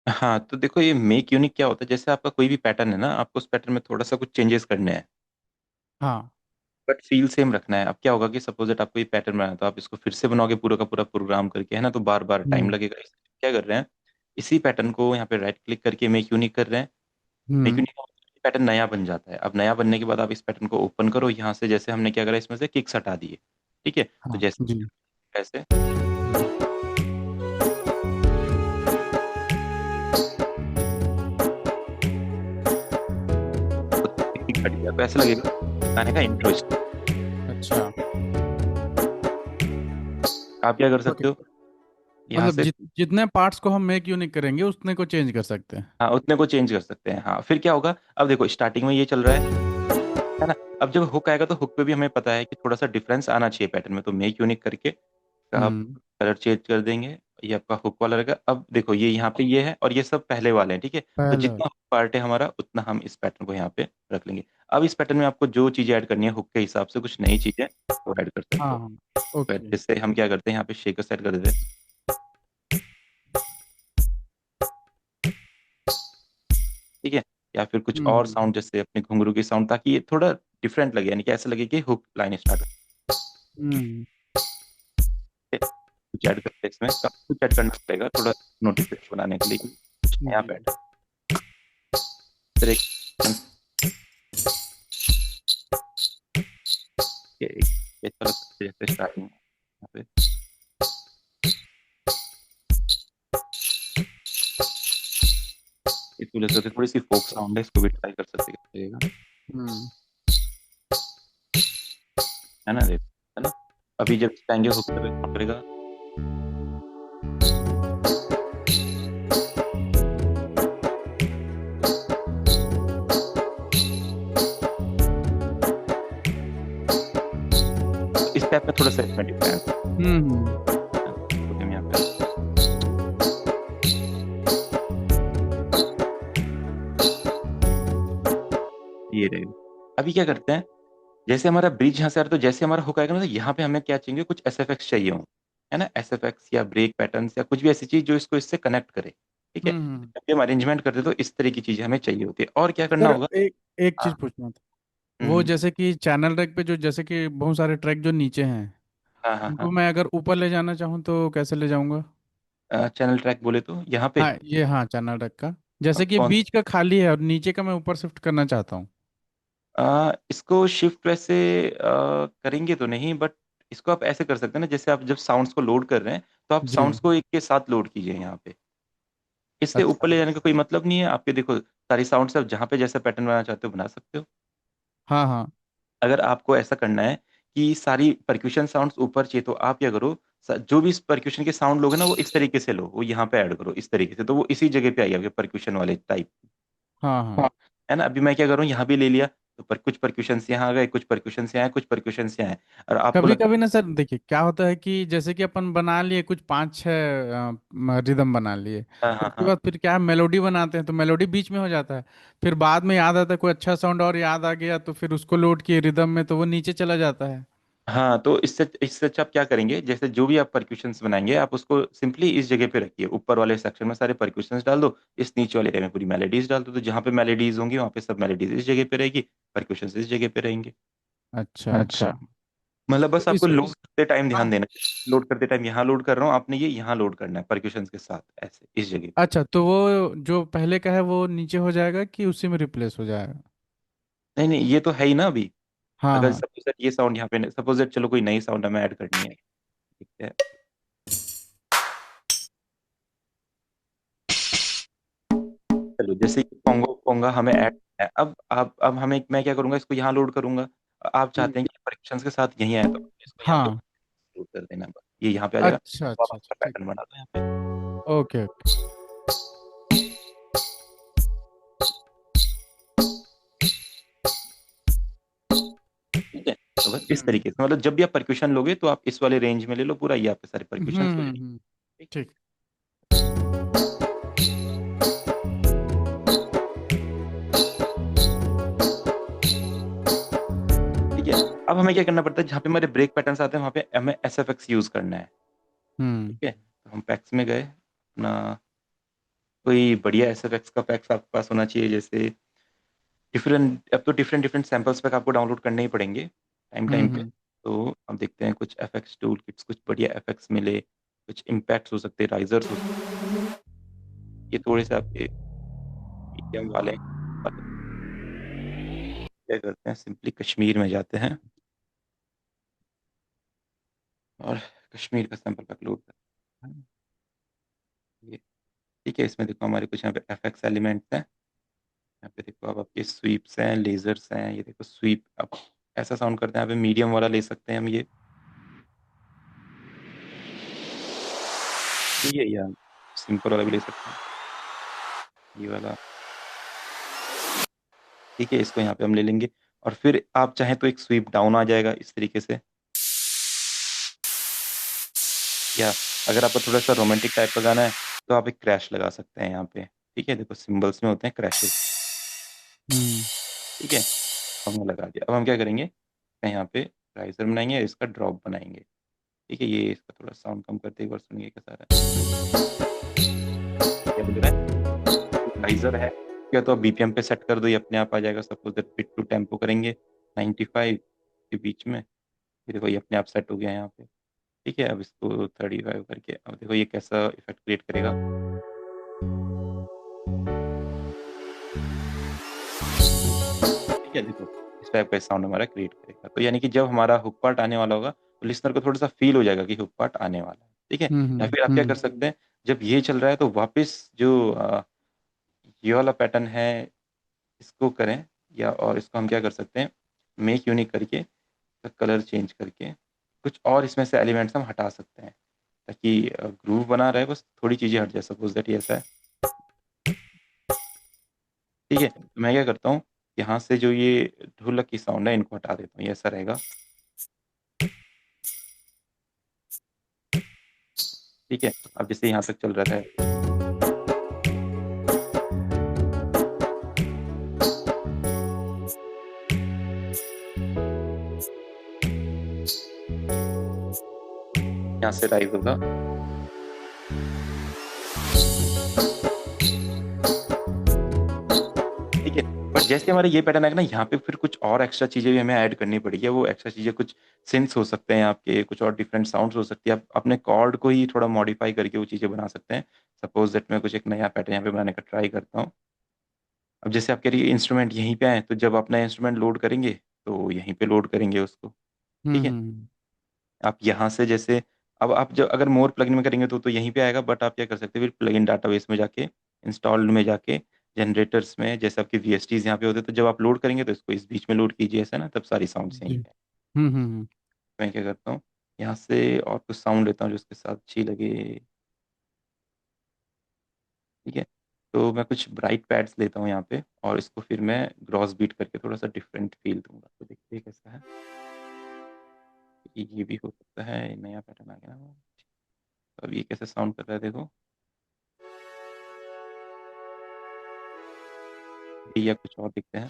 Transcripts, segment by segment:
हाँ, तो देखो ये मेक यूनिक क्या होता है, जैसे आपका कोई भी पैटर्न है ना, आपको उस पैटर्न में थोड़ा सा कुछ चेंजेस करने हैं, हाँ। बट फील सेम रखना है। अब क्या होगा कि सपोज दैट आपको ये पैटर्न बनाना है, तो आप इसको फिर से बनाओगे पूरा का पूरा प्रोग्राम करके, है ना, तो बार बार टाइम हम्म। लगेगा। इसलिए क्या कर रहे हैं, इसी पैटर्न को यहाँ पे राइट क्लिक करके मेक यूनिक कर रहे हैं। मेक हम्म। यूनिक पैटर्न नया बन जाता है। अब नया बनने के बाद आप इस पैटर्न को ओपन करो, यहाँ से जैसे हमने क्या करा, इसमें से किक्स हटा दिए, ठीक है। तो हाँ जैसे जी। ऐसे हम्म। किक हट गया, तो ऐसा लगेगा गाने का इंट्रो। अच्छा। आप क्या कर ओके। सकते हो यहाँ मतलब से, जितने पार्ट्स को हम मेक यूनिक करेंगे उतने को चेंज कर सकते हैं। हाँ उतने को चेंज कर सकते हैं। हाँ फिर क्या होगा, अब देखो स्टार्टिंग में ये चल रहा है ना। अब जब हुक आएगा तो हुक पे भी हमें पता है कि थोड़ा सा डिफरेंस आना चाहिए पैटर्न में, तो मेक यूनिक करके आप हम्म। कलर चेंज कर देंगे। ये आपका हुक वाला रहेगा। अब देखो ये यहाँ पे ये है और ये सब पहले वाले हैं, ठीक है। तो पहले। जितना पार्ट है हमारा उतना हम इस पैटर्न को यहाँ पे रख लेंगे। अब इस पैटर्न में आपको जो चीजें ऐड करनी है हुक के हिसाब से, कुछ नई चीजें वो ऐड कर सकते हाँ हो। हाँ। फिर ओके। जैसे हम क्या करते हैं, यहाँ पे शेकर सेट कर देते हैं, ठीक है। या फिर कुछ और हम्म। साउंड जैसे अपने घुंघरू की साउंड, ताकि ये थोड़ा डिफरेंट लगे, यानी कि ऐसा लगे कि हुक लाइन स्टार्ट हम्म। है। कुछ ऐड करते हैं इसमें, कुछ ऐड करना पड़ेगा थोड़ा नोटिफिकेशन बनाने के लिए कि कुछ नया जी। पैटर्न। फिर एक ये चलो जैसे स्टार्टिंग यहाँ पे इस वजह से थोड़ी सी फोक साउंड है, इसको भी ट्राई कर सकते हैं, कैसा लगेगा, हम्म। है ना, देख, है ना। अभी जब चाहेंगे हुक पे कौन करेगा। तो इस टाइप में थोड़ा सा इसमें डिफरेंस हम्म। है। तो हम यहाँ पे ये रहेगा। अभी क्या करते हैं, जैसे हमारा ब्रिज यहाँ से आ रहा है, तो जैसे हमारा हुक आएगा ना, तो यहाँ पे हमें क्या चाहिए, कुछ एसएफएक्स चाहिए हो, है ना, एसएफएक्स या ब्रेक पैटर्न्स या कुछ भी ऐसी चीज जो इसको इससे कनेक्ट करे, ठीक है। हम्म। जब भी हम अरेंजमेंट करते हैं तो इस तरह की चीजें हमें चाहिए होती है, और क्या करना सर होगा। एक एक हाँ। चीज पूछना था। वो हम्म, जैसे कि चैनल रैक पे जो जैसे कि बहुत सारे ट्रैक जो नीचे हैं हाँ हाँ उनको हाँ। मैं अगर ऊपर ले जाना चाहूँ तो कैसे ले जाऊंगा? चैनल ट्रैक बोले तो यहाँ पे हाँ ये, हाँ चैनल रैक का। जैसे कि कौन, बीच का खाली है और नीचे का मैं ऊपर शिफ्ट करना चाहता हूँ। इसको शिफ्ट वैसे करेंगे तो नहीं, बट इसको आप ऐसे कर सकते हैं ना, जैसे आप जब साउंड्स को लोड कर रहे हैं, तो आप जी। साउंड्स को एक के साथ लोड कीजिए यहाँ पे। इससे ऊपर अच्छा। ले जाने का कोई मतलब नहीं है। आपके देखो सारी साउंड्स आप जहाँ पे जैसा पैटर्न बनाना चाहते हो बना सकते हो। हाँ हाँ। अगर आपको ऐसा करना है कि सारी परक्यूशन साउंड्स ऊपर चाहिए, तो आप क्या करो, जो भी इस परक्यूशन के साउंड लोगे ना, वो इस तरीके से लो, वो यहाँ पे ऐड करो इस तरीके से, तो वो इसी जगह पे आई आपके परक्यूशन वाले टाइप। हाँ हाँ। हाँ। है ना। अभी मैं क्या करूँ, यहाँ भी ले लिया, तो कुछ परक्यूशन यहाँ आ गए, कुछ परक्यूशन यहाँ आए, कुछ परक्यूशन यहाँ आए, और आपको कभी लगता कभी ना सर देखिए क्या होता है कि जैसे कि अपन बना लिए कुछ पांच छह रिदम बना लिए। है हाँ हाँ उसके हाँ। बाद फिर क्या है, मेलोडी बनाते हैं तो मेलोडी बीच में हो जाता है। फिर बाद में याद आता है कोई अच्छा साउंड और याद आ गया तो फिर उसको लोड किए रिदम में तो वो नीचे चला जाता है। हाँ, तो इससे इससे अच्छा आप क्या करेंगे, जैसे जो भी आप परक्यूशंस बनाएंगे, आप उसको सिंपली इस जगह पे रखिए, ऊपर वाले सेक्शन में सारे परक्यूशंस डाल दो, इस नीचे वाले एरिया में पूरी मेलोडीज डाल दो, तो जहाँ पे मेलोडीज होंगी वहाँ पे सब मेलोडीज इस जगह पे रहेगी, परक्यूशंस इस जगह पे रहेंगे। अच्छा अच्छा। अच्छा। मतलब तो बस आपको इस लोड करते टाइम ध्यान हाँ। देना, लोड करते टाइम यहाँ लोड कर रहा हूँ, आपने ये यहाँ लोड करना है परक्यूशंस के साथ, ऐसे इस जगह पे। अच्छा तो वो जो पहले का है वो नीचे हो जाएगा कि उसी में रिप्लेस हो जाएगा? नहीं नहीं, ये तो है ही ना अभी। हाँ अगर हाँ। सपोज ये साउंड यहाँ पे, सपोज चलो कोई नई साउंड हमें ऐड करनी है, ठीक है। चलो जैसे पोंगो पोंगा हमें ऐड है, अब हमें, मैं क्या करूंगा, इसको यहाँ लोड करूंगा। आप चाहते हम्म। हैं कि परीक्षण के साथ यहीं आए, तो इसको यहाँ पे हाँ। लोड कर देना, बस ये यहाँ पे आ जाएगा। अच्छा तो आप अच्छा अच्छा अपना ठीक। पैटर्न बना दो यहाँ पे, ओके ओके। ठीक है। तो बस इस तरीके से, मतलब जब भी आप परक्यूशन लोगे तो आप इस वाले रेंज में ले लो पूरा, ये आपके सारे परक्यूशन हो जाएंगे, ठीक। ठीक। ठीक है। अब हमें क्या करना पड़ता है, जहाँ पे हमारे ब्रेक पैटर्न्स आते हैं वहाँ पे हमें एस एफ एक्स यूज करना है, हम्म। ठीक है। तो हम पैक्स में गए अपना, कोई बढ़िया एसएफएक्स का पैक्स आपके पास होना चाहिए, जैसे डिफरेंट, अब तो डिफरेंट डिफरेंट सैंपल्स पैक आपको डाउनलोड करने ही पड़ेंगे टाइम टाइम पे। हम्म। तो अब देखते हैं कुछ एफएक्स टूल किट्स, कुछ बढ़िया एफएक्स मिले, कुछ इम्पैक्ट्स हो सकते हैं, राइजर्स हो सकते हैं। ये थोड़े से आपके मीडियम वाले क्या करते हैं, सिंपली कश्मीर में जाते हैं और कश्मीर का सैंपल पैक लोड करते हैं। ये ठीक है, इसमें देखो हमारे कुछ यहाँ पे एफएक्स एलिमेंट्स हैं। यहाँ पे देखो अब आपके स्वीप्स हैं, लेजर्स हैं, ये देखो स्वीप। अब ऐसा साउंड करते हैं, यहाँ पे मीडियम वाला ले सकते हैं हम ये, ठीक है, या सिंपल वाला भी ले सकते हैं, ये वाला। ठीक है, इसको यहाँ पे हम ले लेंगे। और फिर आप चाहें तो एक स्वीप डाउन आ जाएगा इस तरीके से, या अगर आपको थोड़ा सा रोमांटिक टाइप का गाना है तो आप एक क्रैश लगा सकते हैं यहाँ पे। ठीक है, देखो सिंबल्स में होते हैं क्रैशेस। हम्म। ठीक है, हमने लगा दिया। अब हम क्या करेंगे, यहाँ पे राइजर बनाएंगे, इसका ड्रॉप बनाएंगे। ठीक है, ये इसका थोड़ा साउंड कम करते, एक बार सुनिए कैसा रहा है, क्या बोल रहा है, राइजर है क्या, तो आप बीपीएम पे सेट कर दो, ये अपने आप आ जाएगा। सपोज दैट पिट टू टेम्पो करेंगे 95 के बीच में, ये देखो ये अपने आप सेट हो गया यहाँ पे। ठीक है, अब इसको 35 करके, अब देखो ये कैसा इफेक्ट क्रिएट करेगा। ठीक है, देखो इस टाइप का साउंड हमारा क्रिएट करेगा। तो यानी कि जब हमारा हुक पार्ट आने वाला होगा तो लिसनर को थोड़ा सा फील हो जाएगा कि हुक पार्ट आने वाला है। ठीक है, या फिर आप क्या कर सकते हैं, जब ये चल रहा है तो वापस जो ये वाला पैटर्न है इसको करें, या और इसको हम क्या कर सकते हैं, मेक यूनिक करके कलर चेंज करके कुछ और इसमें से एलिमेंट्स हम हटा सकते हैं, ताकि ग्रूव बना रहे, बस थोड़ी चीज़ें हट जाए। सपोज दैट ये ऐसा है। ठीक है, तो मैं क्या करता हूँ, यहाँ से जो ये ढोलक की साउंड है इनको हटा देता हूँ, ये ऐसा रहेगा। ठीक है, अब जैसे यहाँ तक चल रहा था, यहाँ से राइज होगा। ठीक है, बट जैसे हमारे ये पैटर्न आएगा ना, यहाँ पे फिर कुछ और एक्स्ट्रा चीजें भी हमें ऐड करनी पड़ेगी। वो एक्स्ट्रा चीजें कुछ सिंथ्स हो सकते हैं आपके, कुछ और डिफरेंट साउंड्स हो सकती है। आप अपने कॉर्ड को ही थोड़ा मॉडिफाई करके वो चीजें बना सकते हैं। सपोज दैट मैं कुछ एक नया पैटर्न यहाँ पे बनाने का ट्राई करता हूँ। अब जैसे आप कह रही है इंस्ट्रूमेंट यहीं पे आए, तो जब अपना इंस्ट्रूमेंट लोड करेंगे तो यहीं पे लोड करेंगे उसको। ठीक है, हम्म। आप यहाँ से जैसे, अब आप जब अगर मोर प्लगइन में करेंगे तो यहीं पे आएगा, बट आप क्या कर सकते हैं, फिर प्लगइन डाटाबेस में जाके, इंस्टॉल्ड में जाके, जनरेटर्स में, जैसे आपके वीएसटीज यहाँ पे होते हैं, तो जब आप लोड करेंगे तो इसको इस बीच में लोड कीजिए, ऐसा ना, तब सारी साउंड्स यहीं जी। पे। हम्म। मैं क्या करता हूँ, यहाँ से और कुछ साउंड लेता हूँ जो उसके साथ अच्छी लगे। ठीक है, तो मैं कुछ ब्राइट पैड्स लेता हूँ यहाँ पे, और इसको फिर मैं ग्रॉस बीट करके थोड़ा सा डिफरेंट फील दूंगा, तो देखते हैं कैसा है। ये भी हो सकता है, नया पैटर्न आ गया ना। तो अब ये कैसे साउंड कर रहा है देखो, या कुछ और दिखते हैं,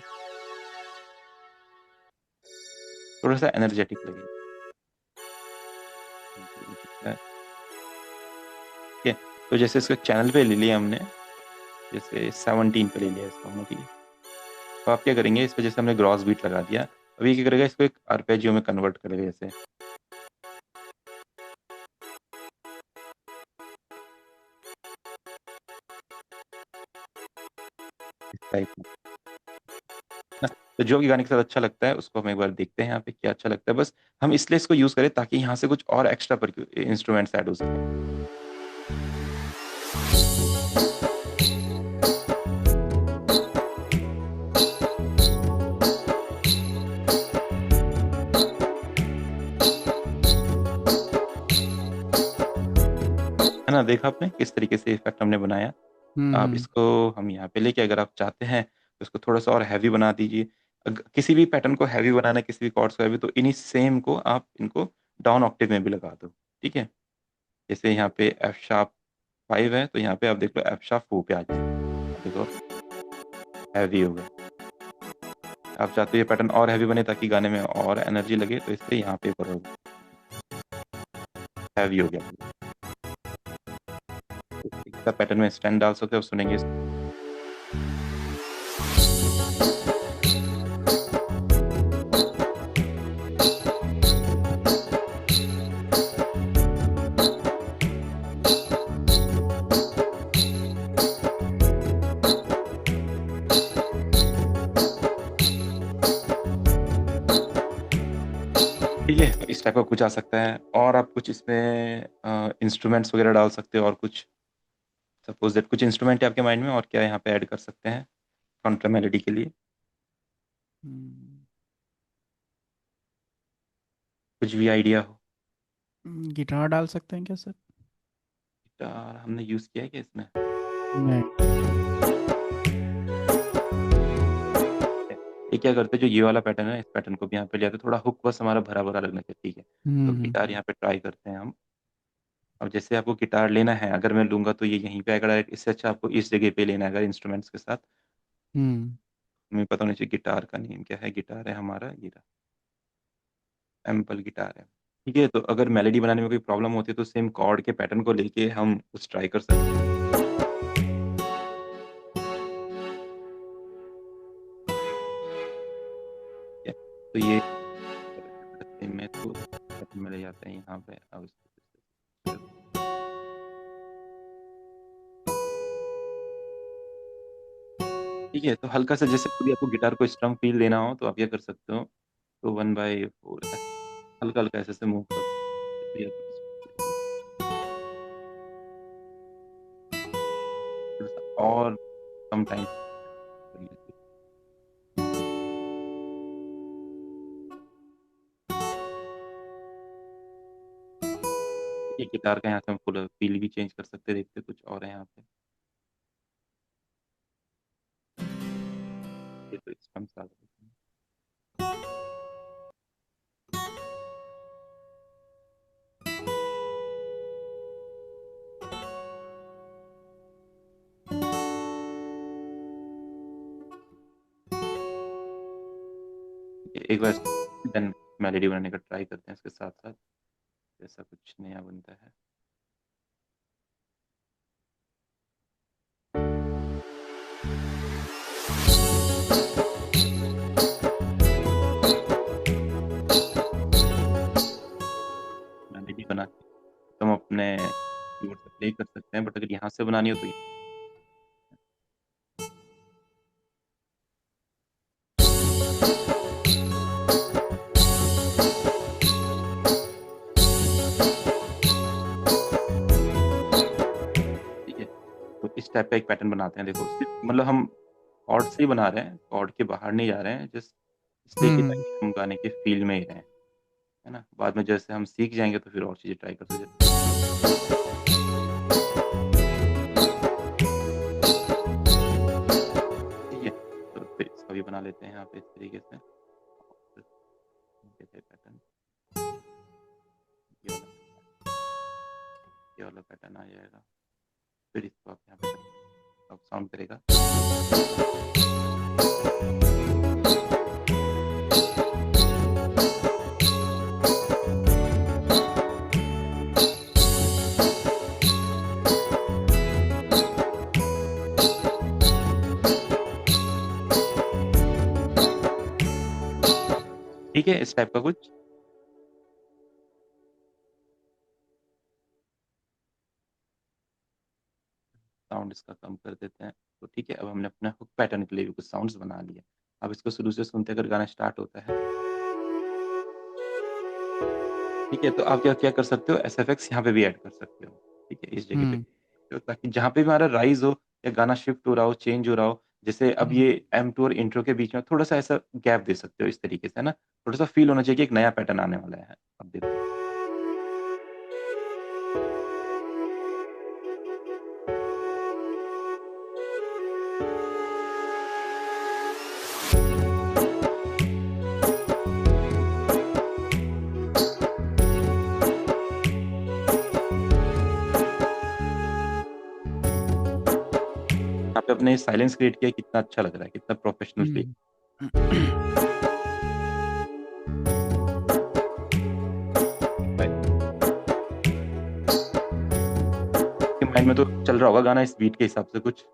थोड़ा सा एनर्जेटिक लगेगा। ये दिखता है। ठीक है, तो जैसे इसको चैनल पे ले लिया हमने, जैसे 17 पे ले लिया इसको हमने। ठीक है, तो आप क्या करेंगे, इस पे जैसे हमने ग्रॉस बीट लगा दिया, अभी क्या करेगा, इसको एक आर्पेजियो में कन्वर्ट करेगा, जैसे इस टाइप में ना। तो जो भी गाने के साथ अच्छा लगता है उसको हम एक बार देखते हैं यहाँ पे क्या अच्छा लगता है। बस हम इसलिए इसको यूज करें ताकि यहाँ से कुछ और एक्स्ट्रा इंस्ट्रूमेंट्स ऐड हो सके। है ना, देखा आपने किस तरीके से इफेक्ट हमने बनाया। आप हम्म। इसको हम यहाँ पे लेके, अगर आप चाहते हैं तो इसको थोड़ा सा और हैवी बना दीजिए। किसी भी पैटर्न को हैवी बनाना है, किसी भी कॉर्ड्स को हैवी, तो इन्हीं सेम को आप इनको डाउन ऑक्टेव में भी लगा दो। ठीक है, जैसे यहाँ पे एफ शार्प 5 है, तो यहाँ पे आप देख लो एफ शार्प 4 पे आ जाए, देखो हैवी हो गया। आप चाहते हो ये पैटर्न और हैवी बने ताकि गाने में और एनर्जी लगे, तो इसलिए यहाँ पे करो, हैवी हो गया। का पैटर्न में स्टैंड डाल सकते हो, सुनेंगे। ठीक है, तो इस टाइप का कुछ आ सकता है। और आप कुछ इसमें इंस्ट्रूमेंट्स वगैरह डाल सकते हो, और कुछ सपोज दैट कुछ इंस्ट्रूमेंट है आपके माइंड में, और क्या यहाँ पे ऐड कर सकते हैं काउंटर मेलोडी के लिए? कुछ भी आइडिया हो? गिटार डाल सकते हैं क्या सर? गिटार हमने यूज किया है क्या इसमें? नहीं। ये क्या करते हैं, जो ये वाला पैटर्न है, इस पैटर्न को भी यहाँ पे ले आते हैं, थोड़ा हुक बस हमारा भरा भरा लगना चाहिए, ठीक है। तो गिटार यहाँ पे ट्राई करते हैं हम। अब जैसे आपको गिटार लेना है, अगर मैं लूंगा तो ये यहीं पे आएगा डायरेक्ट, इससे अच्छा आपको इस जगह पे लेना है अगर इंस्ट्रूमेंट्स के साथ। हम्म। हमें पता होना चाहिए गिटार का नेम क्या है। गिटार है हमारा ये रहा, एम्पल गिटार है। ठीक है, तो अगर मेलोडी बनाने में कोई प्रॉब्लम होती है तो सेम कॉर्ड के पैटर्न को लेके हम कुछ ट्राई कर सकते हैं। ठीक है, तो ये सेम में तो पैटर्न में ले जाते हैं यहाँ पे। अब ठीक है, तो हल्का सा जैसे कभी आपको गिटार को स्ट्रम फील देना हो तो आप ये कर सकते हो। तो 1/4 हल्का हल्का ऐसे से मूव कर, और कम टाइम। ये गिटार का यहाँ से हम फुल फील भी चेंज कर सकते हैं, देखते हैं कुछ और है यहाँ पे। ये तो स्ट्रम्स आ गए। एक बार देन मेलोडी बनाने का ट्राई करते हैं इसके साथ साथ, जैसा कुछ नया बनता है। मेलोडी बना के तुम अपने कीबोर्ड से प्ले कर सकते हैं, बट अगर यहाँ से बनानी हो तो ठीक है। तो इस टाइप का एक पैटर्न बनाते हैं। देखो मतलब हम कॉर्ड से ही बना रहे हैं, कॉर्ड के बाहर नहीं जा रहे हैं, जस्ट इसलिए कि हम्म। ताकि हम गाने के फील में ही रहें, है ना। बाद में जैसे हम सीख जाएंगे तो फिर और चीज़ें ट्राई कर सकते हैं। ठीक है, तो फिर इसका भी बना लेते हैं यहाँ पे इस तरीके से। पैटर्न ये वाला पैटर्न आ जाएगा। फिर इसको आप यहाँ पे अब साउंड करेगा। ठीक है, इस टाइप का कुछ। साउंड इसका कम कर देते हैं। तो ठीक है, अब हमने अपने हुक पैटर्न के लिए भी कुछ साउंड्स बना लिए। अब इसको शुरू से सुनते अगर गाना स्टार्ट होता है, ठीक है, तो आप क्या क्या कर सकते हो, एसएफएक्स यहाँ पे भी ऐड कर सकते हो। ठीक है, इस जगह पे, हम्म। तो ताकि जहाँ पे भी हमारा राइज हो या गाना शिफ्ट हो रहा हो, चेंज हो रहा हो, जैसे अब हम्म। ये M2 और इंट्रो के बीच में थोड़ा सा ऐसा गैप दे सकते हो इस तरीके से, है ना। थोड़ा सा फील होना चाहिए कि एक नया पैटर्न आने वाला है। अब देखो, यहाँ पे अपने साइलेंस क्रिएट किया, कितना अच्छा लग रहा है, कितना प्रोफेशनल फील। हम्म। माइंड में तो चल रहा होगा गाना इस बीट के हिसाब से कुछ,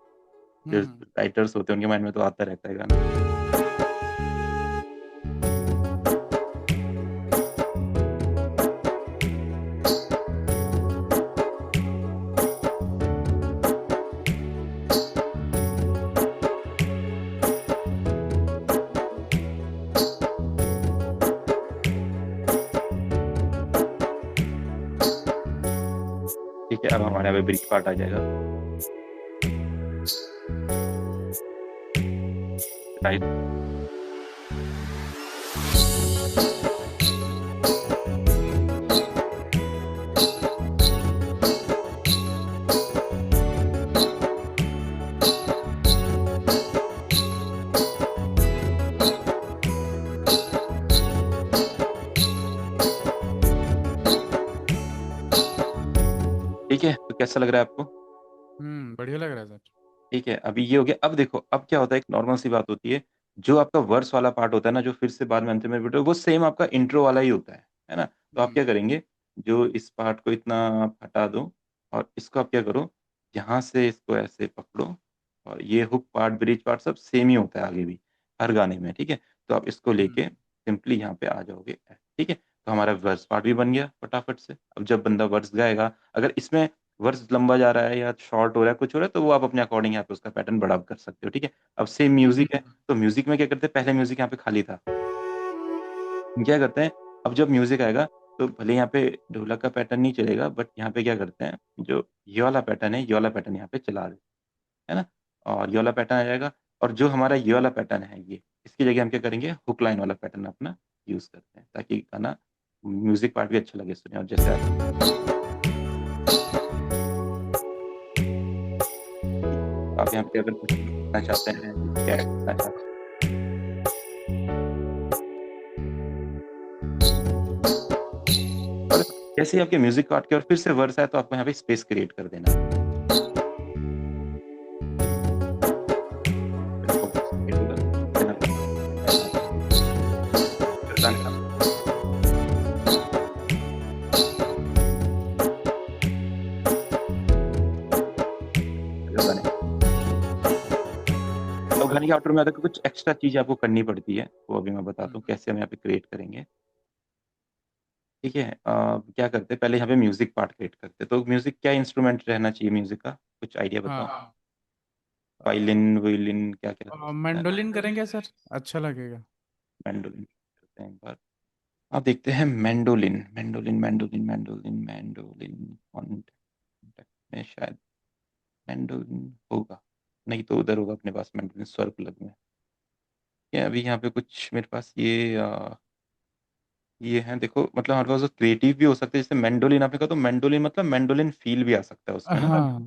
जो हम्म राइटर्स होते हैं उनके माइंड में तो आता रहता है गाना। ठीक है, अब हमारे यहाँ पे ब्रिज पार्ट आ जाएगा। राइट, ठीक है, तो कैसा लग रहा है आपको? बढ़िया लग रहा है सर। ठीक है, अभी ये हो गया। अब देखो, अब क्या होता है, एक नॉर्मल सी बात होती है, जो आपका वर्स वाला पार्ट होता है ना, जो फिर से बाद में अंत में रिपीट हो, वो सेम आपका इंट्रो वाला ही होता है ना? तो आप हम्म क्या करेंगे, जो इस पार्ट को इतना आप हटा दो, और इसको आप क्या करो, यहाँ से इसको ऐसे पकड़ो, और ये हुक पार्ट, ब्रिज पार्ट सब सेम ही होता है आगे भी, हर गाने में, ठीक है? तो आप इसको लेके हम्म सिंपली यहाँ पे आ जाओगे, ठीक है? तो हमारा वर्स पार्ट भी बन गया फटाफट से। अब जब बंदा वर्स गाएगा, अगर इसमें वर्स लंबा जा रहा है या शॉर्ट हो रहा है, कुछ हो रहा है, तो वो आप अपने अकॉर्डिंग यहाँ पे उसका पैटर्न बड़ा कर सकते हो, ठीक है? अब सेम म्यूजिक है, हम्म तो म्यूजिक में क्या करते हैं, पहले म्यूजिक यहाँ पे खाली था, हम क्या करते हैं, अब जब म्यूजिक आएगा, तो भले यहाँ पे ढोलक का पैटर्न नहीं चलेगा, बट यहाँ पे क्या करते हैं, जो ये वाला पैटर्न है, ये वाला पैटर्न यहाँ पे चला देते हैं, है ना? और ये वाला पैटर्न आ जाएगा, और जो हमारा ये वाला पैटर्न है, ये इसकी जगह हम क्या करेंगे, हुक लाइन वाला पैटर्न अपना यूज करते हैं, ताकि गाना म्यूजिक पार्ट भी अच्छा लगे सुने। और जैसे आप यहाँ पे अगर कुछ करना चाहते हैं, क्या करना चाहते हैं, और जैसे ही आपके म्यूजिक काट के और फिर से वर्स आए, तो आपको यहाँ पे स्पेस क्रिएट कर देना है। आपको बस create होगा, देना फिर गाने का फिर गाने। अब गाने के आउटर में आता है, कुछ एक्स्ट्रा चीजें आपको करनी पड़ती है, वो अभी मैं बताता हूँ कैसे हम यहाँ पे क्रिएट करेंगे। ठीक है, क्या करते हैं, पहले यहाँ पे म्यूजिक पार्ट क्रिएट करते हैं। तो म्यूजिक क्या इंस्ट्रूमेंट रहना चाहिए म्यूजिक का, कुछ आइडिया बताओ? हाँ वायलिन, वायलिन, क्या क्या रख सकते हैं? मैंडोलिन करेंगे सर, अच्छा लगेगा। मैंडोलिन करते हैं एक बार। आप देखते हैं mandolin, mandolin, mandolin, mandolin, mandolin contact में शायद मैंडोलिन होगा, नहीं तो उधर होगा अपने पास मैंडोलिन स्वर प्लग में। ये अभी यहाँ पे कुछ मेरे पास ये है, देखो, मतलब हमारे पास क्रिएटिव भी हो सकते हैं, जैसे मैंडोलिन आपने कहा, तो मैंडोलिन मतलब मैंडोलिन फील भी आ सकता है उसमें ना। हाँ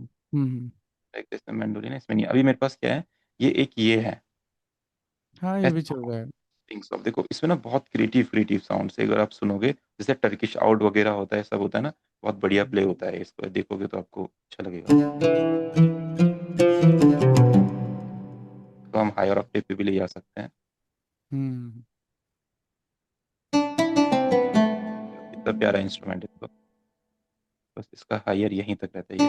एक जैसे मैंडोलिन है, इसमें नहीं, अभी मेरे पास क्या है, ये एक ये है, हाँ ये भी चल रहा है। थिंग्स ऑफ, देखो इसमें ना बहुत क्रिएटिव क्रिएटिव साउंड्स है, अगर आप सुनोगे, जैसे टर्किश आउट वगैरह होता है, सब होता है ना, बहुत बढ़िया प्ले होता है, इसको देखोगे तो आपको अच्छा लगेगा। तो हम हायर ऑक्टेव पे भी ले जा सकते हैं। हम्म कितना प्यारा इंस्ट्रूमेंट है, तो बस इसका हायर यहीं तक रहता है ये,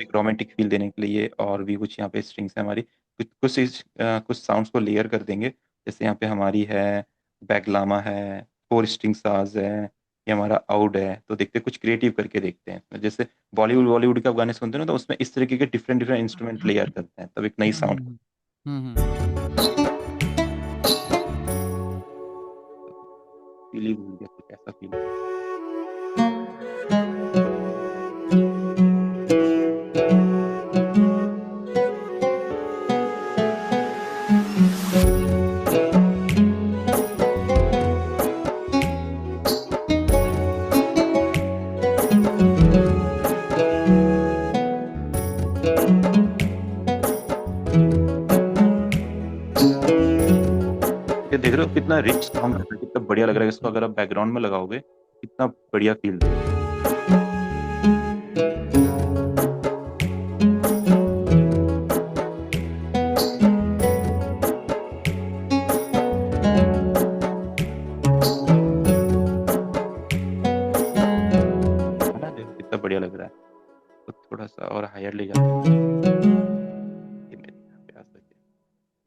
एक रोमांटिक फील देने के लिए। और भी कुछ यहाँ पे स्ट्रिंग्स है हमारी, कुछ साउंड्स को लेयर कर देंगे, जैसे यहाँ पे हमारी है बैकलामा है, फोर स्ट्रिंग साज है, ये हमारा आउड है। तो देखते हैं, कुछ क्रिएटिव करके देखते हैं, जैसे बॉलीवुड बॉलीवुड के आप गाने सुनते हो ना, तो उसमें इस तरीके के डिफरेंट डिफरेंट इंस्ट्रूमेंट लेयर करते हैं, तब एक नई साउंड हम्म हम्म फील ही भूल गया कि कैसा फील। ये देख रहे हो कितना रिच साउंड है, कितना बढ़िया लग रहा है, इसको अगर आप बैकग्राउंड में लगाओगे, कितना बढ़िया फील देगा। इसको थोड़ा-सा और हायर ले जाते हैं, ये मेरे यहाँ पे आ सके।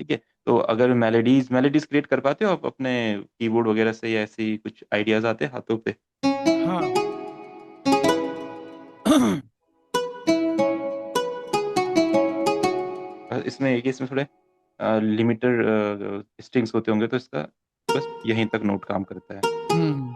ठीक है? तो अगर मेलोडीज़ क्रिएट कर पाते हो आप अपने कीबोर्ड वगैरह से, या ऐसे ही कुछ आइडियाज़ आते हैं हाथों पे? हाँ। इसमें एक इसमें थोड़े लिमिटेड स्ट्रिंग्स होते होंगे, तो इसका बस यहीं तक नोट काम करता है। हम्म।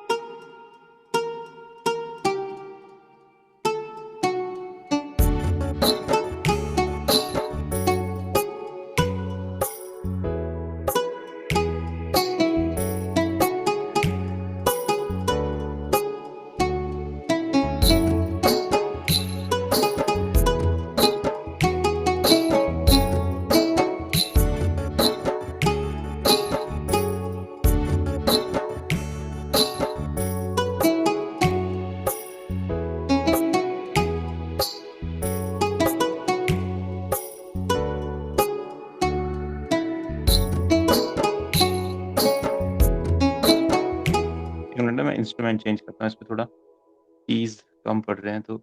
एक मिनट ना, मैं इंस्ट्रूमेंट चेंज करता हूँ, इसमें थोड़ा कीज़ कम पड़ रहे हैं, तो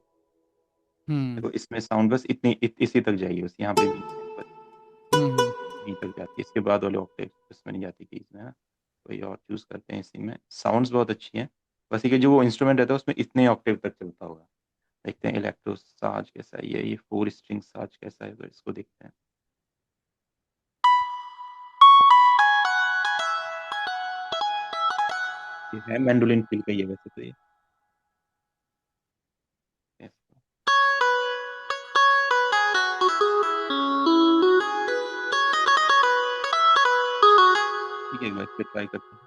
हम्म। देखो इसमें साउंड बस इसी तक जाएगी, बस यहाँ पे भी बस हम्म। यहीं तक जाती है, इसके बाद वाले ऑक्टेव इसमें नहीं जाती कीज़ में, है ना? कोई और चूज़ करते हैं इसी में, साउंड्स बहुत अच्छी हैं, बस ये कि जो वो इंस्ट्रूमेंट रहता है उसमें इतने ऑक्टेव तक चलता होगा। देखते हैं इलेक्ट्रो साज कैसा है, ये 4 स्ट्रिंग साज कैसा है, तो इसको देखते हैं। ये है मैंडोलिन फील का ही है वैसे तो ये। Yes. ठीक है, एक बार इस पे ट्राई करते हैं।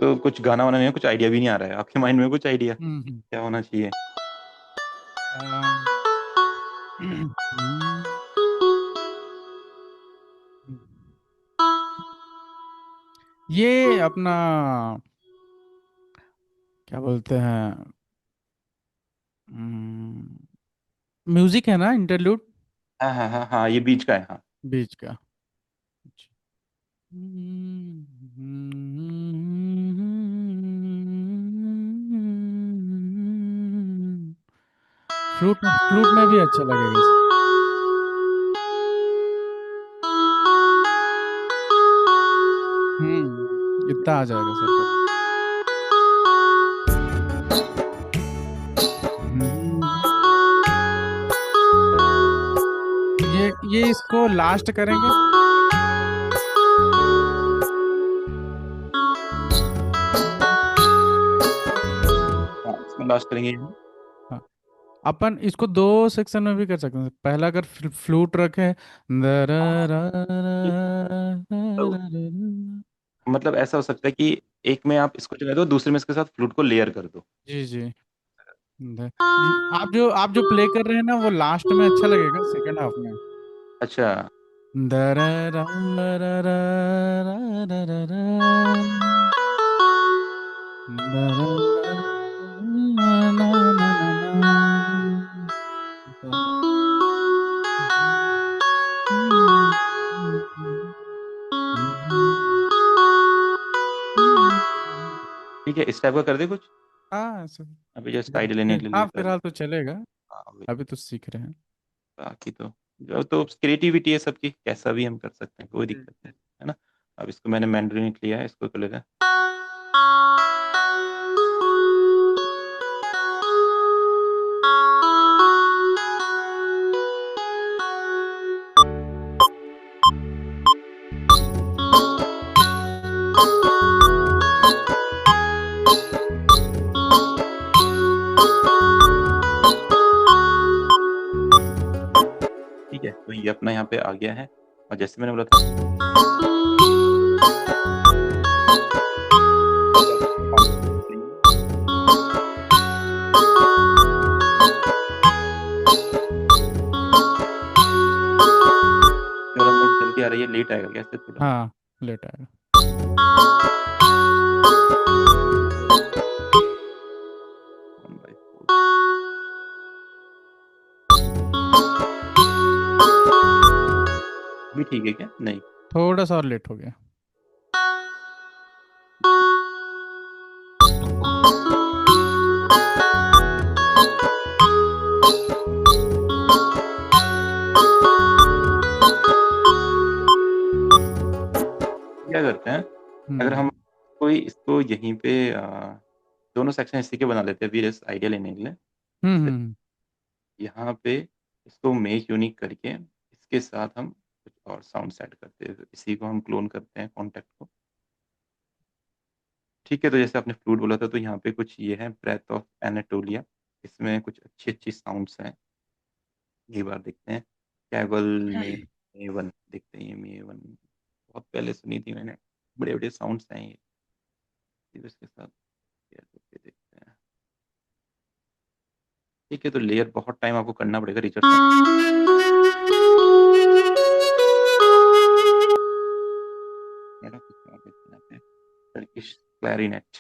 तो कुछ गाना वाना नहीं है, कुछ आइडिया भी नहीं आ रहा है, आपके माइंड में कुछ आइडिया हम्म। क्या होना चाहिए? अम, ये अपना क्या बोलते हैं, म्यूजिक है ना, इंटरलूड हाँ हाँ हाँ हाँ, ये बीच का है, हाँ। बीच का। फ्लूट में भी अच्छा लगेगा। इतना आ जाएगा सर पर। हम्म, ये इसको लास्ट करेंगे। हाँ, इसमें लास्ट करेंगे ये। हाँ, अपन इसको दो सेक्शन में भी कर सकते हैं। पहला अगर फ्लूट रखें, हाँ, ये तो मतलब ऐसा हो सकता है कि एक में आप इसको चला दो, दूसरे में इसके साथ फ्लूट को लेयर कर दो। जी जी। आप जो प्ले कर रहे हैं ना, वो लास्ट में अच्छा लगेगा, सेकंड हाफ में। अच्छा। ठीक है, इस टाइप का कर दे कुछ? हाँ ऐसे। अभी जस्ट आइडिया लेने के लिए हाँ कर फिलहाल रहे तो चलेगा। हाँ वही। अभी तो सीख रहे हैं। बाकी तो जो तो क्रिएटिविटी है सबकी, कैसा भी हम कर सकते हैं, कोई हम्म। दिक्कत नहीं है ना। अब इसको मैंने मैंड्रिन लिया है, इसको कर लेते हैं। ठीक है, तो ये अपना यहाँ पे आ गया है। और जैसे मैंने बोला था मेरा मूड जल्दी आ रही है, लेट आएगा कैसे थोड़ा। हाँ लेट आएगा। 1/4 भी ठीक है क्या? नहीं। थोड़ा सा और लेट हो गया। क्या करते हैं, अगर हम्म हम कोई इसको यहीं पे दोनों सेक्शन इसी के बना लेते हैं वीर आइडिया लेने के लिए। हम्म जैसे हम्म, यहाँ पे इसको मेक यूनिक करके इसके साथ हम कुछ और साउंड सेट करते हैं, इसी को हम क्लोन करते हैं कॉन्टेक्ट को। ठीक है, तो जैसे आपने फ्लूट बोला था, तो यहाँ पे कुछ ये है ब्रेथ ऑफ एनाटोलिया, इसमें कुछ अच्छी अच्छी साउंड्स हैं। ये बार देखते हैं, कैवल में मेवन देखते हैं, ये मेवन बहुत पहले सुनी थी मैंने, बड़े बड़े साउंड्स हैं ये। इसके साथ क्या करके देखते हैं। ठीक है, तो लेयर बहुत टाइम आपको करना पड़ेगा रिचर्ड टर्किश क्लैरिनेट,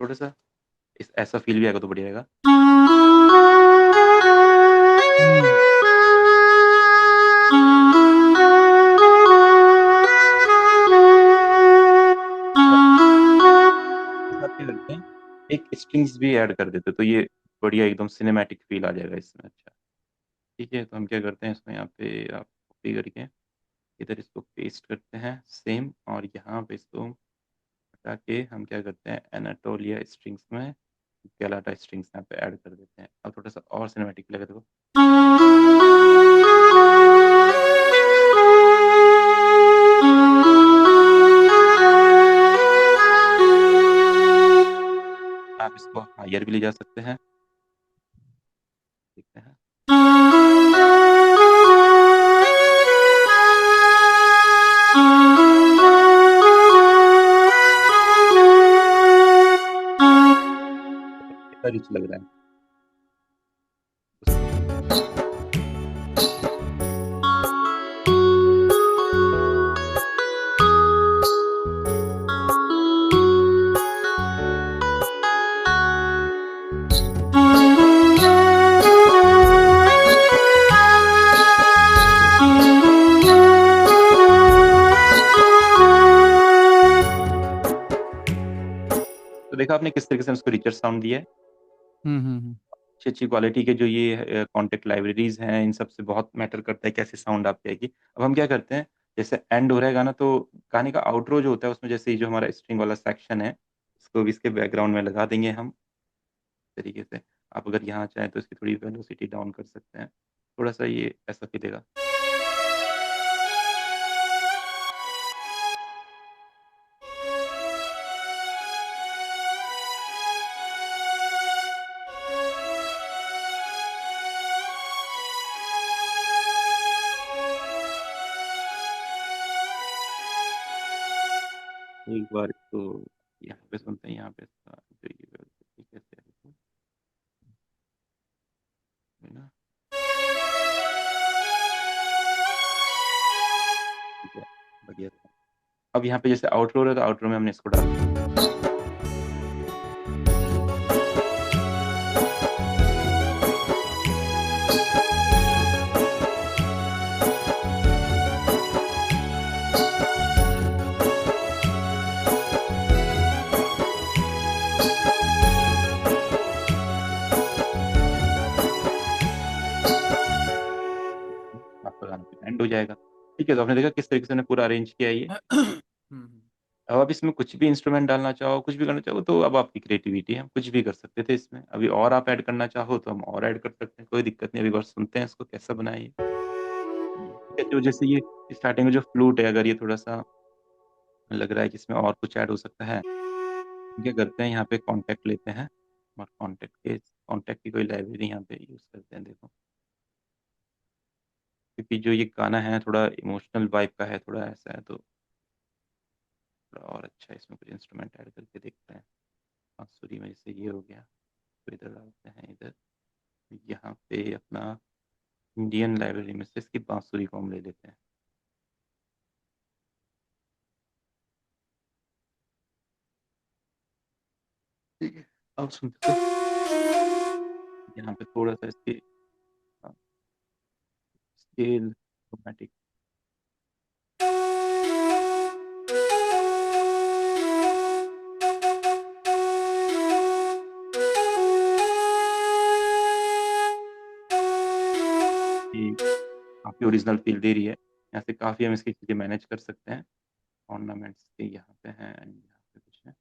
थोड़ा सा इस ऐसा फील भी आएगा तो बढ़िया रहेगा। हम्म। साथ क्या करते हैं, एक स्ट्रिंग्स भी ऐड कर देते हैं, तो ये बढ़िया एकदम सिनेमैटिक फील आ जाएगा इसमें। अच्छा ठीक है, तो हम क्या करते हैं, इसमें यहाँ पे आप कॉपी करके इधर इसको पेस्ट करते हैं सेम, और यहाँ पे इसको हटा के हम क्या करते हैं, एनाटोलिया स्ट्रिंग्स में गैलाटा स्ट्रिंग्स यहाँ पे ऐड कर देते हैं। अब थोड़ा सा और सिनेमैटिक लगे देखो। आप इसको हायर भी ले जा सकते हैं, देखते हैं। कितना रिच लग रहा है। तो देखा आपने किस तरीके से उसको रिचर साउंड दिया है। हम्म। अच्छी अच्छी क्वालिटी के जो ये कॉन्टेक्ट लाइब्रेरीज हैं, इन सब से बहुत मैटर करता है कैसे साउंड आपकी आएगी। अब हम क्या करते हैं, जैसे एंड हो रहा है गाना, तो गाने का आउटरो जो होता है उसमें जैसे ये जो हमारा स्ट्रिंग वाला सेक्शन है, इसको भी इसके बैकग्राउंड में लगा देंगे हम इस तरीके से। आप अगर यहाँ चाहें तो इसकी थोड़ी वेलोसिटी डाउन कर सकते हैं, थोड़ा सा ये ऐसा फीलेगा। एक बार इसको यहाँ पे सुनते हैं, यहाँ पे इसका जो ये velocity कैसे है देखो, है ना। ठीक है, बढ़िया। अब यहाँ पे जैसे आउटरो है, तो आउटरो में हमने इसको डाल जाएगा। ठीक है, तो आपने देखा किस तरीके से मैंने पूरा अरेंज किया है ये। हम्म। अब आप इसमें कुछ भी इंस्ट्रूमेंट डालना चाहो, कुछ भी करना चाहो, तो अब आपकी क्रिएटिविटी है, हम कुछ भी कर सकते थे इसमें। अभी और आप ऐड करना चाहो तो हम और ऐड कर सकते हैं, कोई दिक्कत नहीं। अभी बस सुनते हैं इसको कैसा बना है ये। ठीक है, जो जैसे ये स्टार्टिंग में जो फ्लूट है, अगर ये थोड़ा-सा लग रहा है कि इसमें और कुछ ऐड हो सकता है, क्या करते हैं यहाँ पे कॉन्टैक्ट लेते हैं और कॉन्टैक्ट की कोई लाइब्रेरी यहाँ पे यूज़ करते हैं, देखो। क्योंकि जो ये गाना है थोड़ा इमोशनल वाइब का है, थोड़ा ऐसा है, तो थोड़ा और अच्छा है, इसमें कुछ इंस्ट्रूमेंट ऐड करके देखते हैं। बांसुरी में जैसे ये हो गया, तो इधर डालते हैं, इधर यहाँ पे अपना इंडियन लाइब्रेरी में से इसकी बांसुरी को हम ले लेते हैं। ठीक है, अब सुनते हो यहाँ पे थोड़ा सा इसकी स्केल क्रोमैटिक। ये काफ़ी ओरिजिनल फील दे रही है। यहाँ से काफ़ी हम इसकी चीज़ें मैनेज कर सकते हैं। ऑर्नामेंट्स के यहाँ पे हैं, यहाँ पे कुछ है।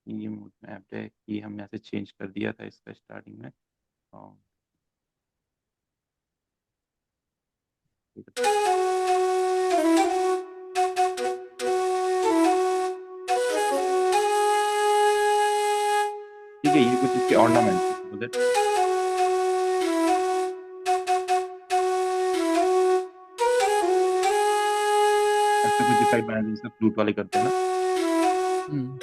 ये मोड मैप्ड है कि हमने यहाँ से चेंज कर दिया था इसका स्टार्टिंग में। और ठीक है, ये कुछ इसके ऑर्नामेंट्स हैं उधर। ऐसे कुछ इफेक्ट बनाए जैसे फ्लूट वाले करते हैं ना। हम्म।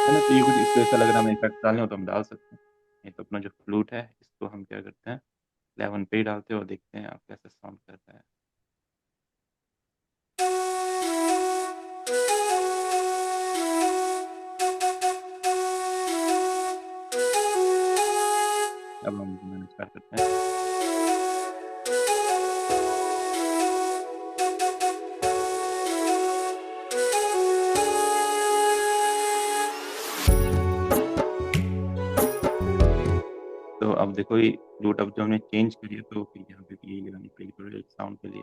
है ना, तो ये कुछ इसको ऐसा लग रहा है हमें इफेक्ट डालने हो तो हम डाल सकते हैं। नहीं तो अपना जो फ्लूट है इसको हम क्या करते हैं, 11 पे ही डालते हैं और देखते हैं आप कैसा साउंड करता है। अब हम मैनेज कर सकते हैं। तो अब देखो ये फ्लूट अब जो हमने चेंज करी है, तो फिर यहाँ पे भी यही लगानी पड़ेगी थोड़े साउंड के लिए।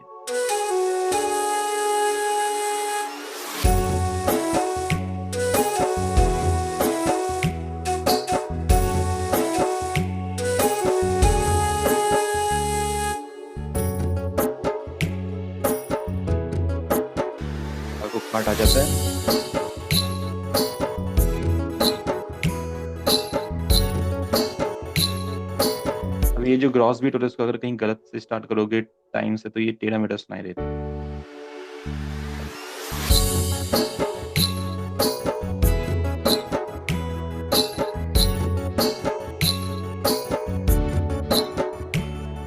आपको पार्ट आ जाता है। अब ये जो ग्रॉस बीट होता है, इसको अगर कहीं गलत से स्टार्ट करोगे टाइम से, तो ये टेढ़ा-मेढ़ा सुनाई देता है।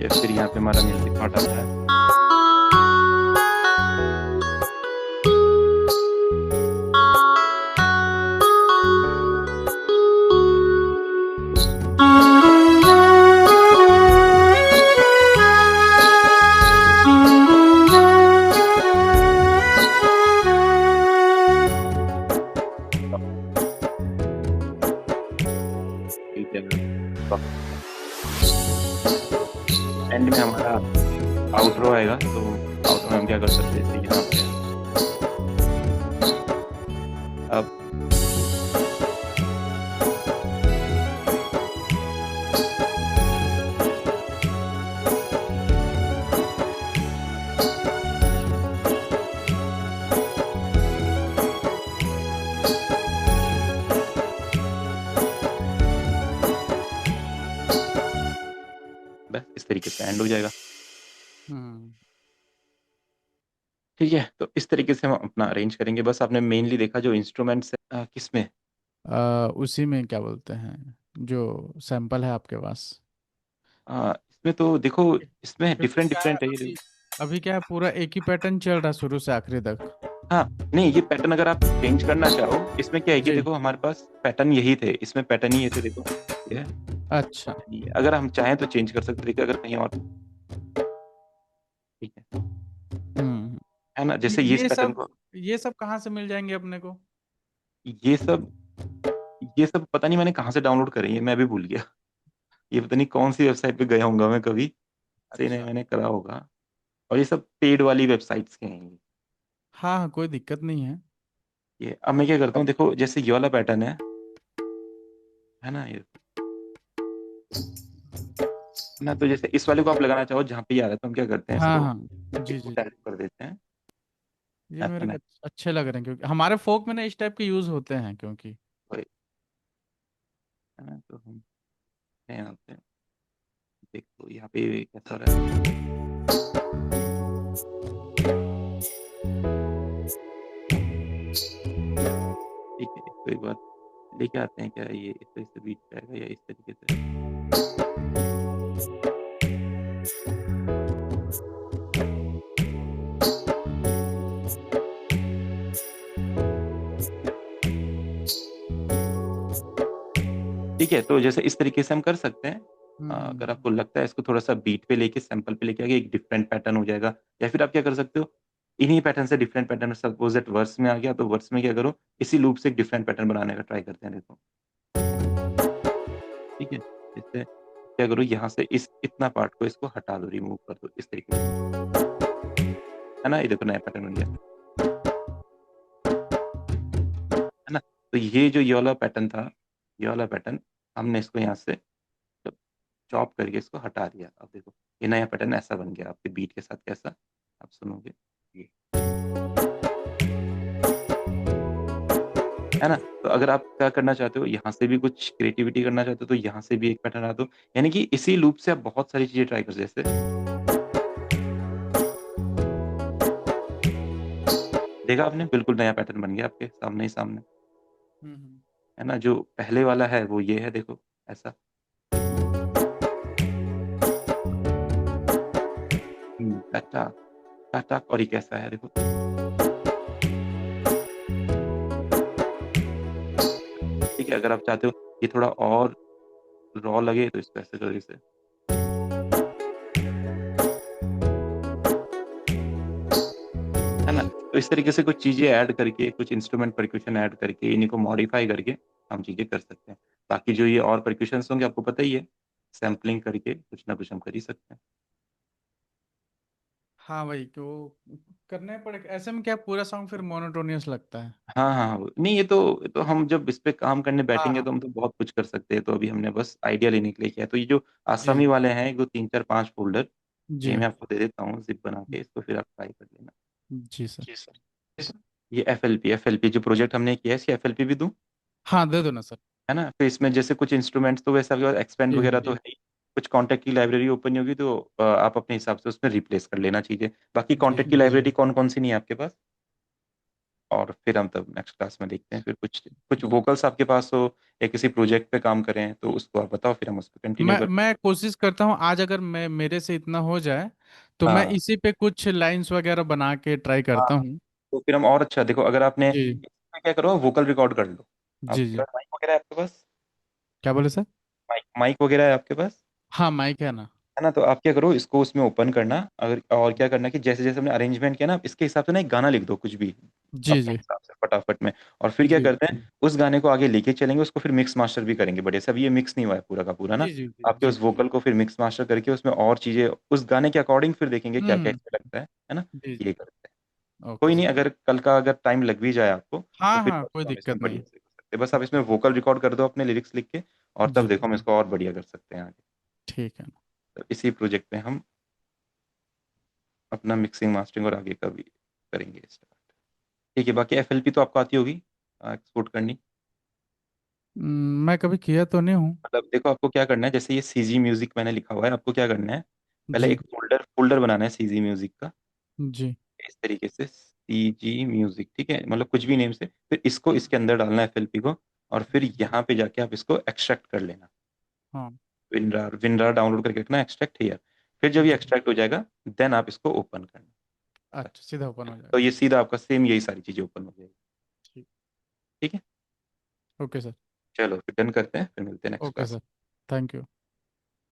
या फिर यहाँ पे हमारा म्यूजिक पार्ट आता है। ठीक है, तो एंड में हमारा आउटरो आएगा, तो आउटरो में हम क्या कर सकते हैं, जैसे यहाँ पे अब बस इस तरीके से एंड हो जाएगा। हम्म। ठीक है, तो इस तरीके से हम अपना अरेंज करेंगे। बस आपने मेनली देखा जो इंस्ट्रूमेंट्स है, किसमें उसी में क्या बोलते हैं, जो सैंपल है आपके पास। इसमें तो देखो, इसमें क्योंकि डिफरेंट क्या है डिफरेंट है अभी ये। अभी क्या है, पूरा एक ही पैटर्न चल रहा है शुरू से आखिरी तक। हाँ, नहीं ये पैटर्न अगर आप चेंज करना चाहो, इसमें क्या है कि जी। देखो हमारे पास पैटर्न यही थे, इसमें पैटर्न ही ये थे, देखो ये है, अच्छा। ये है। अगर हम चाहें तो चेंज कर सकते थे, अगर कहीं और, ठीक है। हम्म। है ना, ये जैसे ये इस ये पैटर्न सब को, ये सब कहाँ से मिल जाएंगे अपने को? ये सब, ये सब पता नहीं मैंने कहाँ से डाउनलोड करे, ये मैं भी भूल गया। ये पता नहीं कौन सी वेबसाइट पे गया होऊंगा मैं कभी, से नहीं अच्छा। मैंने करा होगा। और ये सब पेड वाली वेबसाइट्स के हैं हाँ हाँ, कोई दिक्कत नहीं है। ये। अब मैं क्या करता हूँ, देखो जैसे ये वाला पैटर्न है ना ये, है ना, तो जैसे इस वाले को आप लगाना चाहो जहाँ पे ये आ रहा है, तो हम क्या करते हैं हाँ इसको हाँ। जी जी इसको जी। टैप कर देते हैं, ये टैप मेरे करना को है, अच्छे लग रहे हैं, क्योंकि हमारे फोक में ना इस टाइप के यूज होते हैं, क्योंकि वही, है ना, तो हम यहाँ पे देखो यहाँ पे कैसा हो रहा है, ठीक है, इसको एक बार लेके आते हैं, क्या ये इस तरीके से बीट जाएगा या इस तरीके से। ठीक है, तो जैसे इस तरीके से हम कर सकते हैं। अगर हम्म। आपको लगता है इसको थोड़ा सा बीट पे लेके सैंपल पे लेके आगे एक डिफरेंट पैटर्न हो जाएगा, या फिर आप क्या कर सकते हो, इन्हीं पैटर्न से डिफरेंट पैटर्न, सपोज दैट वर्स में आ गया तो वर्स में क्या करो, इसी लूप से एक डिफरेंट पैटर्न बनाने का ट्राई करते हैं, देखो, ठीक है। जैसे क्या करो, यहाँ से इस इतना पार्ट को इसको हटा दो, रिमूव कर दो इस तरीके से, है ना, ये देखो नया पैटर्न बन गया, है ना। तो ये जो ये वाला पैटर्न था, ये वाला पैटर्न, हमने इसको यहाँ से चॉप करके इसको हटा दिया। अब देखो ये नया पैटर्न ऐसा बन गया आपके बीट के साथ, कैसा आप सुनोगे ये, है ना। तो अगर आप क्या करना चाहते हो, यहाँ से भी कुछ क्रिएटिविटी करना चाहते हो, तो यहाँ से भी एक पैटर्न आ दो, यानी कि इसी लूप से आप बहुत सारी चीजें ट्राई कर, जैसे देखा आपने, बिल्कुल नया पैटर्न बन गया आपके सामने ही सामने, हम्म। है ना। जो पहले वाला है वो ये है, देखो ऐसा, टाटा टाटा, और ये कैसा है देखो, ठीक है। अगर आप चाहते हो ये थोड़ा और रॉ लगे, तो इसको ऐसे तरीके से, है ना। तो इस तरीके से कुछ चीजें ऐड करके, कुछ इंस्ट्रूमेंट परक्यूशन ऐड करके, इन्हीं को मॉडिफाई करके हम चीजें कर सकते हैं। बाकी जो ये और परक्यूशंस होंगे आपको पता ही है, सैम्पलिंग करके कुछ ना कुछ हम कर ही सकते हैं। हाँ भाई, तो करना ही पड़ेगा, ऐसे में क्या पूरा सॉन्ग फिर मोनोटोनियस लगता है। हाँ हाँ नहीं, ये तो हम जब इस पे काम करने हाँ बैठेंगे हाँ। तो हम तो बहुत कुछ कर सकते हैं, तो अभी हमने बस आइडिया लेने के लिए किया। तो ये जो जी आसामी वाले हैं, वो 3 4 5 फोल्डर, जी ये मैं आपको दे देता हूँ जिप बना के, इसको फिर आप ट्राई कर लेना। जी सर। जी सर। ये एफ एल पी जो प्रोजेक्ट हमने किया है, इसकी एफ एल पी भी दूँ, हाँ, दे दो ना सर। है ना। फिर इसमें जैसे कुछ इंस्ट्रूमेंट्स तो वैसे एक्सपेंड जी वगैरह जी। तो है ही, कुछ कॉन्टेक्ट की लाइब्रेरी ओपन होगी तो आप अपने हिसाब से उसमें रिप्लेस कर लेना चीजें। बाकी जी कॉन्टेक्ट की जी। लाइब्रेरी कौन कौन सी नहीं है आपके पास, और फिर हम तब नेक्स्ट क्लास में देखते हैं। फिर कुछ कुछ वोकल्स आपके पास हो या किसी प्रोजेक्ट पे काम करें तो उसको आप बताओ, फिर हम उस पर कंटिन्यू करते मैं कोशिश करता हूँ आज, अगर मैं मेरे से इतना हो जाए तो हैं। मैं हाँ इसी पे कुछ लाइंस वगैरह बना के ट्राई हाँ, करता हूँ। तो फिर हम और अच्छा, देखो अगर आपने जी इसमें क्या करो, वोकल रिकॉर्ड कर लो। जी आपके जी। पास माइक वगैरह है आपके पास, क्या बोले सर? माइक माइक वगैरह है आपके पास, हाँ, माइक है ना। है ना। तो आप क्या करो, इसको उसमें ओपन करना, अगर और क्या करना कि जैसे जैसे हमने अरेंजमेंट किया ना, इसके हिसाब से ना एक गाना लिख दो कुछ भी जी अपने जी हिसाब से फटाफट में। और फिर क्या जी करते हैं, उस गाने को आगे लेके चलेंगे, उसको फिर मिक्स मास्टर भी करेंगे बढ़िया से। अब ये मिक्स नहीं हुआ है पूरा का पूरा ना, जी जी जी आपके जी। उस वोकल को फिर मिक्स मास्टर करके उसमें और चीजें उस गाने के अकॉर्डिंग फिर देखेंगे क्या क्या हम्म। अच्छा लगता है ना। जी जी। ये करते हैं। ओके कोई नहीं, सर। अगर कल का अगर टाइम लग भी जाए आपको, तो हाँ फिर हाँ, कोई परसों हम इसमें दिक्कत नहीं। बढ़िया से कर सकते हैं। बस आप इसमें वोकल रिकॉर्ड कर दो अपने लिरिक्स लिख के, और तब जी। देखो हम इसको और बढ़िया कर सकते हैं आगे। ठीक है ना। तो इसी प्रोजेक्ट में हम अपना मिक्सिंग मास्टरिंग और आगे का भी करेंगे स्टार्ट। ठीक है, बाकी एफएलपी तो आपको आती होगी एक्सपोर्ट करनी। मैं कभी किया तो नहीं हूँ। मतलब देखो आपको क्या करना है, जैसे ये सीजी म्यूजिक मैंने लिखा हुआ है, आपको क्या करना है, पहले जी एक फोल्डर फोल्डर बनाना है सीजी म्यूजिक का, जी। इस तरीके से सीजी म्यूजिक, ठीक है, मतलब कुछ भी नेम से। फिर इसको इसके अंदर डालना है एफएलपी को, और फिर यहाँ पे जाके आप इसको एक्सट्रैक्ट कर लेना। हाँ। विनरार विनरार डाउनलोड करके रखना, एक्सट्रैक्ट हियर। फिर जब ठीक ये है सर। एक्सट्रैक्ट हो जाएगा, देन आप इसको ओपन करना। अच्छा, सीधा ओपन हो तो जाएगा। ये सीधा आपका सेम यही सारी चीज़ें ओपन हो जाएगी। ठीक। ठीक है? Okay sir. चलो फिर डन करते हैं, फिर मिलते हैं next okay class. Sir. Thank you.